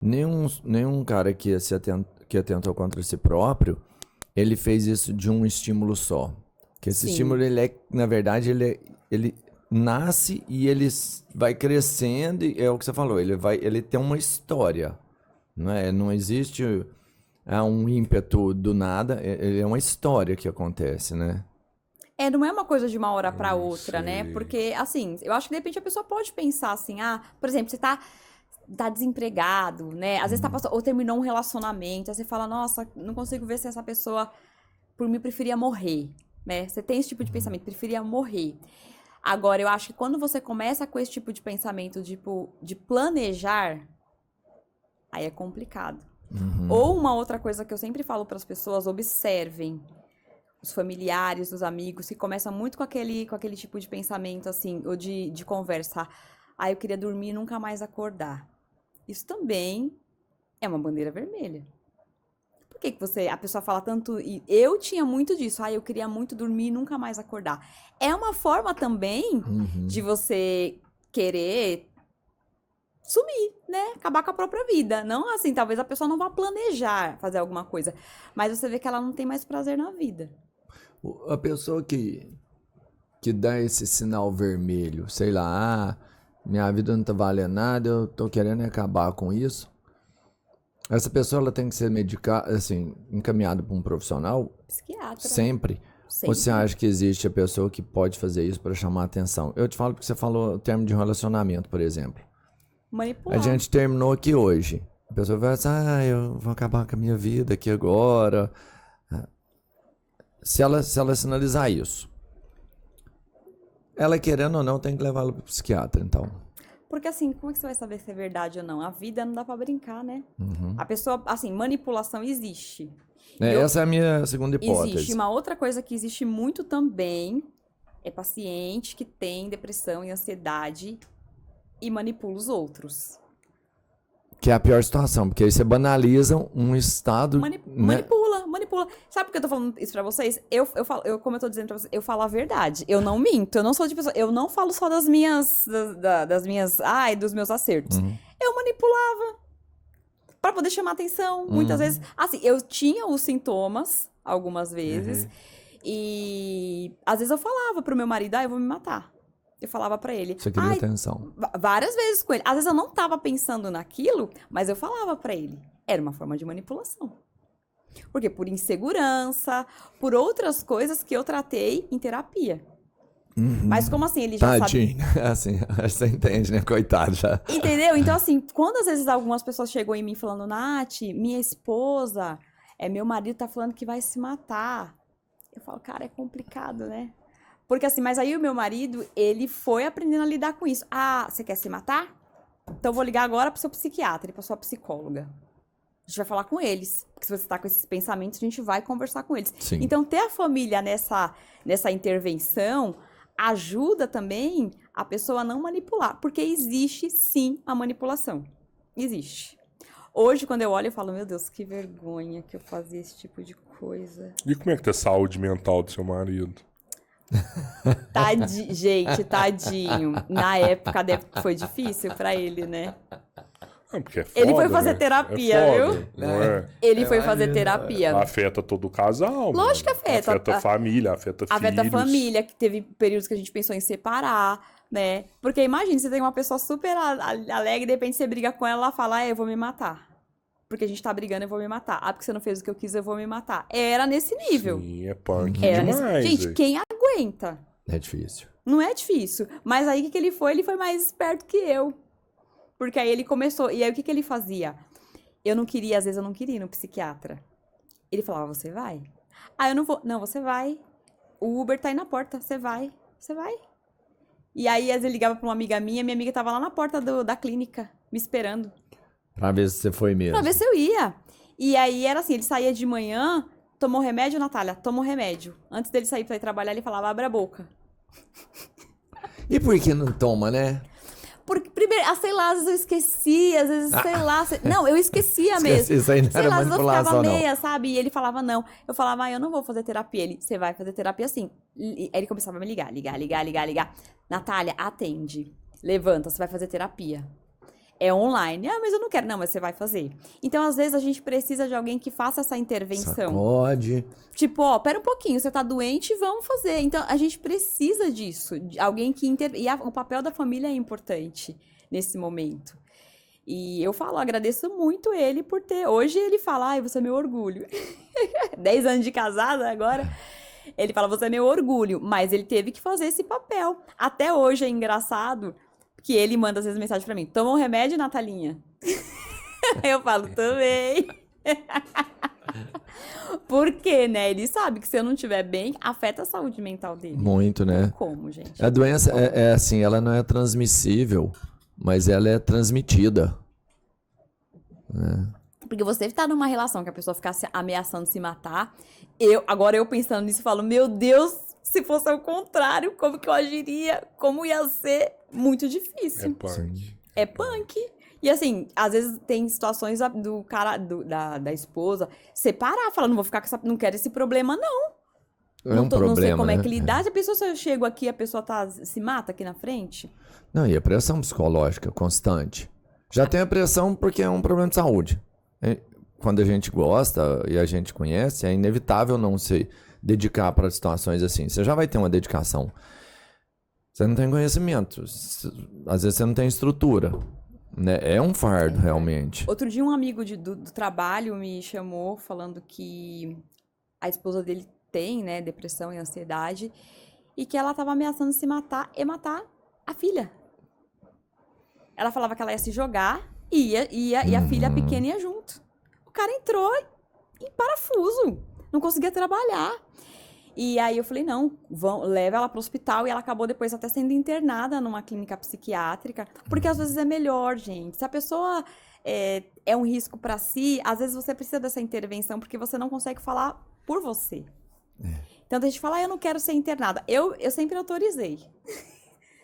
Nenhum cara que atentou contra si próprio, ele fez isso de um estímulo só. Que esse Sim. estímulo, na verdade, ele nasce e ele vai crescendo, e é o que você falou, ele tem uma história, não é? Não existe um ímpeto do nada, ele é uma história que acontece, né? Não é uma coisa de uma hora pra não outra, né? sei. Porque, assim, eu acho que de repente a pessoa pode pensar assim, por exemplo, você tá desempregado, né? Às vezes tá passando, ou terminou um relacionamento, aí você fala, nossa, não consigo ver se essa pessoa, por mim, preferia morrer, né? Você tem esse tipo de pensamento, preferia morrer. Agora, eu acho que quando você começa com esse tipo de pensamento, tipo, de planejar, aí é complicado. Ou uma outra coisa que eu sempre falo para as pessoas, observem os familiares, os amigos, que começam muito com aquele tipo de pensamento, assim, ou de conversa. Eu queria dormir e nunca mais acordar. Isso também é uma bandeira vermelha. Por que a pessoa fala tanto... E eu tinha muito disso. Eu queria muito dormir e nunca mais acordar. É uma forma também de você querer sumir, né? Acabar com a própria vida. Não assim, talvez a pessoa não vá planejar fazer alguma coisa. Mas você vê que ela não tem mais prazer na vida. A pessoa que dá esse sinal vermelho, sei lá, minha vida não tá valendo nada, eu tô querendo acabar com isso. Essa pessoa ela tem que ser medicada, assim, encaminhada para um profissional Psiquiatra. sempre. Ou você acha que existe a pessoa que pode fazer isso para chamar a atenção? Eu te falo porque você falou o termo de relacionamento, por exemplo. Manipular. A gente terminou aqui hoje. A pessoa vai assim, eu vou acabar com a minha vida aqui agora. Se ela sinalizar isso, ela querendo ou não tem que levá-la para o psiquiatra, então. Porque assim, como é que você vai saber se é verdade ou não? A vida não dá pra brincar, né? A pessoa, assim, manipulação existe. Essa é a minha segunda hipótese. Existe. Uma outra coisa que existe muito também é paciente que tem depressão e ansiedade e manipula os outros. Que é a pior situação, porque aí você banaliza um estado... Manipula. Sabe por que eu tô falando isso pra vocês? Como eu tô dizendo pra vocês, eu falo a verdade. Eu não minto. Eu não sou de pessoa... Eu não falo só das minhas... dos meus acertos. Eu manipulava pra poder chamar atenção. Muitas vezes... Assim, eu tinha os sintomas, algumas vezes. E... Às vezes eu falava pro meu marido, eu vou me matar. Eu falava pra ele. Você queria atenção. Várias vezes com ele. Às vezes eu não tava pensando naquilo, mas eu falava pra ele. Era uma forma de manipulação. Porque por insegurança, por outras coisas que eu tratei em terapia. Mas como assim, ele já Tadinho. Assim, você entende, né? Coitado já. Entendeu? Então assim, quando às vezes algumas pessoas chegam em mim falando, Nath, minha esposa, meu marido tá falando que vai se matar. Eu falo, cara, é complicado, né? Porque assim, mas aí o meu marido, ele foi aprendendo a lidar com isso. Você quer se matar? Então eu vou ligar agora pro seu psiquiatra e pra sua psicóloga. A gente vai falar com eles. Porque se você tá com esses pensamentos, a gente vai conversar com eles. Sim. Então ter a família nessa intervenção ajuda também a pessoa a não manipular. Porque existe sim a manipulação. Existe. Hoje, quando eu olho, eu falo, meu Deus, que vergonha que eu fazia esse tipo de coisa. E como é que tá a saúde mental do seu marido? Gente, tadinho. Na época foi difícil pra ele, né? Porque é foda, Ele foi fazer né? terapia, foda, viu? Não é? Ele foi fazer terapia. Afeta todo o casal. Lógico que afeta. Afeta a família, afeta filhos. Afeta a família, que teve períodos que a gente pensou em separar, né? Porque imagina, você tem uma pessoa super alegre, de repente você briga com ela, ela fala, eu vou me matar. Porque a gente tá brigando, eu vou me matar. Porque você não fez o que eu quis, eu vou me matar. Era nesse nível. Sim, é punk demais. Gente, quem aguenta? É difícil. Não é difícil. Mas aí o que ele foi? Ele foi mais esperto que eu. Porque aí ele começou. E aí o que ele fazia? Às vezes eu não queria ir no psiquiatra. Ele falava, você vai? Eu não vou. Não, você vai. O Uber tá aí na porta, você vai. Você vai. E aí, às vezes, ele ligava pra uma amiga minha amiga tava lá na porta da clínica, me esperando. Pra ver se você foi mesmo. Pra ver se eu ia. E aí, era assim, ele saía de manhã, tomou remédio, Natália? Tomou remédio. Antes dele sair pra ir trabalhar, ele falava, abre a boca. E por que não toma, né? Porque, primeiro, sei lá, às vezes eu esqueci, às vezes, sei lá... Não, eu esquecia mesmo. Isso aí não sei era lá, às vezes eu ficava manipulação, meia, não. sabe? E ele falava não. Eu falava, eu não vou fazer terapia. Ele, você vai fazer terapia sim. Aí ele começava a me ligar. Natália, atende. Levanta, você vai fazer terapia. É online. Ah, mas eu não quero. Não, mas você vai fazer. Então, às vezes, a gente precisa de alguém que faça essa intervenção. Sacode. Tipo, ó, pera um pouquinho, você tá doente, vamos fazer. Então, a gente precisa disso. De alguém que... o papel da família é importante nesse momento. E eu agradeço muito ele por ter... Hoje ele fala, ai, você é meu orgulho. 10 anos de casada agora. Ele fala, você é meu orgulho. Mas ele teve que fazer esse papel. Até hoje é engraçado que ele manda às vezes mensagem pra mim. Toma um remédio, Natalinha? Eu falo, também. Por quê, né? Ele sabe que se eu não estiver bem, afeta a saúde mental dele. Muito, né? Como, gente? A doença é assim, ela não é transmissível, mas ela é transmitida. Né? Porque você tá numa relação que a pessoa ficar ameaçando se matar. Agora eu pensando nisso, falo, meu Deus, se fosse ao contrário, como que eu agiria? Como ia ser? Muito difícil. É punk. É punk. E assim, às vezes tem situações do cara, da esposa, separar, falar, não vou ficar com não quero esse problema, não. É um problema, não sei como né? é que lidar. Se a pessoa, se eu chego aqui, a pessoa se mata aqui na frente. Não, e a pressão psicológica constante. Já tem a pressão porque é um problema de saúde. Quando a gente gosta e a gente conhece, é inevitável não se dedicar para situações assim. Você já vai ter uma dedicação. Você não tem conhecimento. Às vezes você não tem estrutura. Né? É um fardo, realmente. Outro dia um amigo do trabalho me chamou falando que a esposa dele tem, né, depressão e ansiedade e que ela estava ameaçando se matar e matar a filha. Ela falava que ela ia se jogar e a filha pequena ia junto. O cara entrou em parafuso, não conseguia trabalhar. E aí eu falei, não, leva ela para o hospital. E ela acabou depois até sendo internada numa clínica psiquiátrica. Porque às vezes é melhor, gente. Se a pessoa é um risco para si, às vezes você precisa dessa intervenção porque você não consegue falar por você. Então a gente fala, eu não quero ser internada. Eu sempre autorizei.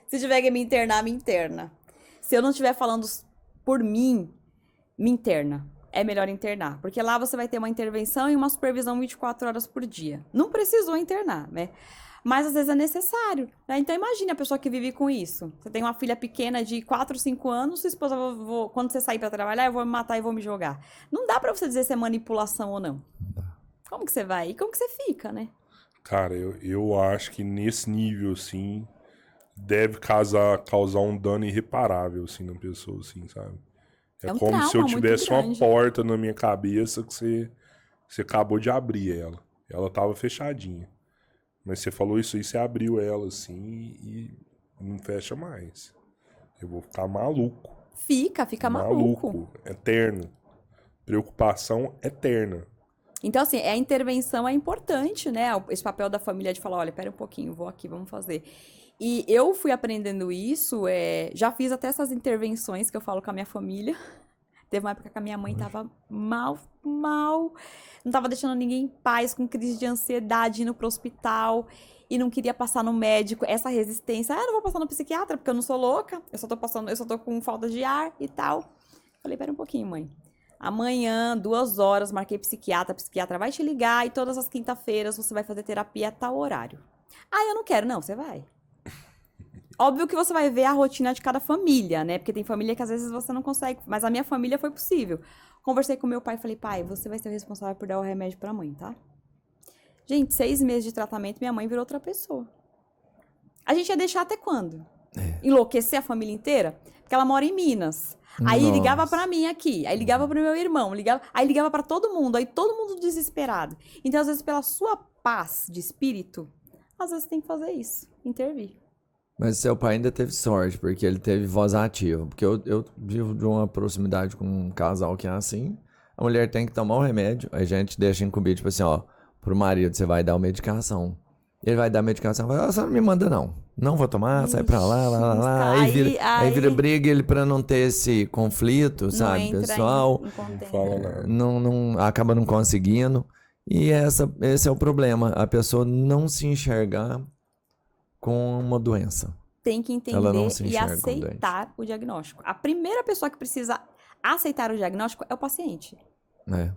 Se tiver que me internar, me interna. Se eu não estiver falando por mim, me interna. É melhor internar, porque lá você vai ter uma intervenção e uma supervisão 24 horas por dia. Não precisou internar, né? Mas às vezes é necessário, né? Então imagine a pessoa que vive com isso. Você tem uma filha pequena de 4, 5 anos, sua esposa, quando você sair pra trabalhar, eu vou me matar e vou me jogar. Não dá pra você dizer se é manipulação ou não. Como que você vai? E como que você fica, né? Cara, eu acho que nesse nível, assim, deve causar um dano irreparável, assim, na pessoa, assim, sabe? É um como trauma se eu tivesse uma muito grande. porta na minha cabeça que você acabou de abrir ela. Ela tava fechadinha. Mas você falou isso aí, você abriu ela assim e não fecha mais. Eu vou ficar maluco. Fica maluco. Eterno. Preocupação eterna. Então, assim, a intervenção é importante, né? Esse papel da família de falar, olha, pera um pouquinho, vou aqui, vamos fazer. E eu fui aprendendo isso, já fiz até essas intervenções que eu falo com a minha família. Teve uma época que a minha mãe tava mal, não tava deixando ninguém em paz, com crise de ansiedade, indo pro hospital e não queria passar no médico. Essa resistência, não vou passar no psiquiatra porque eu não sou louca, eu só tô com falta de ar e tal. Falei, pera um pouquinho, mãe. Amanhã, 2 horas, marquei psiquiatra, a psiquiatra vai te ligar e todas as quinta-feiras você vai fazer terapia a tal horário. Ah, eu não quero. Não, você vai. Óbvio que você vai ver a rotina de cada família, né? Porque tem família que às vezes você não consegue, mas a minha família foi possível. Conversei com meu pai e falei, pai, você vai ser o responsável por dar o remédio pra mãe, tá? Gente, 6 meses de tratamento, minha mãe virou outra pessoa. A gente ia deixar até quando? Enlouquecer a família inteira? Porque ela mora em Minas. Aí ligava pra mim aqui, aí ligava pro meu irmão, aí ligava pra todo mundo, aí todo mundo desesperado. Então, às vezes, pela sua paz de espírito, às vezes tem que fazer isso, intervir. Mas seu pai ainda teve sorte, porque ele teve voz ativa. Porque eu vivo de uma proximidade com um casal que é assim. A mulher tem que tomar o remédio, a gente deixa incumbido, tipo assim, ó, pro marido, você vai dar uma medicação. Ele vai dar a medicação, fala, você não me manda não. Não vou tomar, sai pra lá. Aí vira briga ele pra não ter esse conflito, sabe, pessoal. Não fala nada. Não, acaba não conseguindo. E esse é o problema, a pessoa não se enxergar com uma doença. Tem que entender e aceitar o diagnóstico. A primeira pessoa que precisa aceitar o diagnóstico é o paciente. É.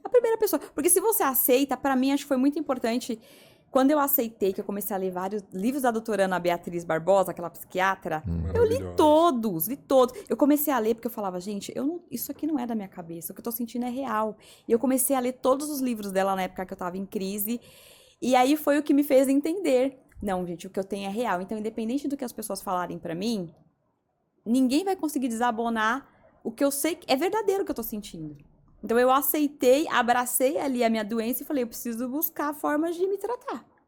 A primeira pessoa. Porque se você aceita, pra mim, acho que foi muito importante Quando eu aceitei, que eu comecei a ler vários livros da doutora Ana Beatriz Barbosa, aquela psiquiatra, eu li Maravilhosa. li todos. Eu comecei a ler porque eu falava, gente, isso aqui não é da minha cabeça, o que eu tô sentindo é real. E eu comecei a ler todos os livros dela na época que eu tava em crise. E aí foi o que me fez entender. Não, gente, o que eu tenho é real. Então, independente do que as pessoas falarem pra mim, ninguém vai conseguir desabonar o que eu sei que é verdadeiro o que eu tô sentindo. Então eu aceitei, abracei ali a minha doença e falei, eu preciso buscar formas de me tratar.